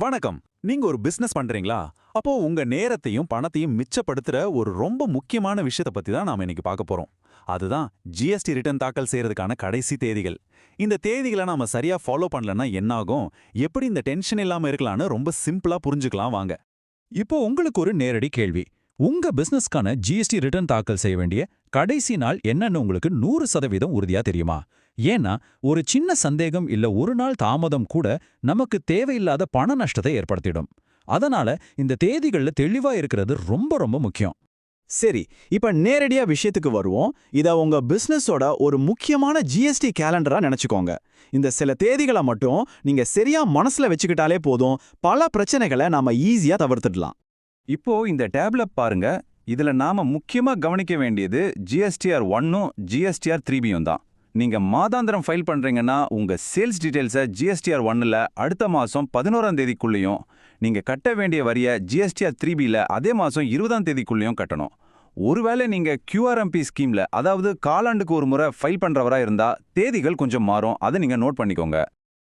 வணக்கம். நீங்க ஒரு பிசினஸ் பண்றீங்களா? அப்போ உங்க நேரத்தையும் பணத்தையும் மிச்சப்படுத்துற ஒரு ரொம்ப முக்கியமான விஷயத்த பத்தி தான் நாம இன்னைக்கு பார்க்க போறோம். அதுதான் ஜிஎஸ்டி ரிட்டர்ன் தாக்கல் செய்யறதுக்கான கடைசி தேதிகள். இந்த தேதிகளை நாம சரியா ஃபாலோ பண்ணலன்னா என்ன ஆகும்? எப்படி இந்த டென்ஷன் இல்லாம இருக்கலாம்னு ரொம்ப சிம்பிளா புரிஞ்சுக்கலாம் வாங்க. இப்போ உங்களுக்கு ஒரு நேரடி கேள்வி. உங்க பிசினஸ்க்கான ஜிஎஸ்டி ரிட்டர்ன் தாக்கல் செய்ய வேண்டிய கடைசி நாள் என்னன்னு உங்களுக்கு 100% உறுதியா தெரியுமா? ஏன்னா, ஒரு சின்ன சந்தேகம் இல்ல ஒரு நாள் தாமதம் கூட நமக்கு தேவையில்லாத பண நஷ்டத்தை ஏற்படுத்திடும். அதனால இந்த தேதிகள்ல தெளிவா இருக்கிறது ரொம்ப ரொம்ப முக்கியம். சரி, இப்ப நேரடியா விஷயத்துக்கு வருவோம். இத உங்க பிசினஸோட ஒரு முக்கியமான ஜிஎஸ்டி கேலண்டரா நினைச்சுக்கோங்க. இந்த சில தேதிகளை மட்டும் நீங்க சரியா மனசுல வச்சுக்கிட்டாலே போதும், பல பிரச்சனைகளை நாம ஈஸியா தவிர்த்துடலாம். இப்போ இந்த டேப்ல பாருங்க. இதுல நாம முக்கியமா கவனிக்க வேண்டியது ஜிஎஸ்டிஆர் 1ம் ஜிஎஸ்டிஆர் 3பியும் தான். நீங்க மாதாந்திரம் ஃபைல் பண்றீங்கன்னா உங்க சேல்ஸ் டீடைல்ஸை ஜிஎஸ்டிஆர் 1ல அடுத்த மாசம் 11ஆம் தேதிக்குள்ளேயும், நீங்க கட்ட வேண்டிய வரிய ஜிஎஸ்டிஆர் 3பில அதே மாசம் 20ஆம் தேதிக்குள்ளேயும் கட்டணும். ஒருவேளை நீங்க QRMP ஸ்கீம்ல, அதாவது காலாண்டுக்கு ஒரு முறை ஃபைல் பண்றவரா இருந்தா தேதிகள் கொஞ்சம் மாறும். அதை நீங்க நோட் பண்ணிக்கோங்க.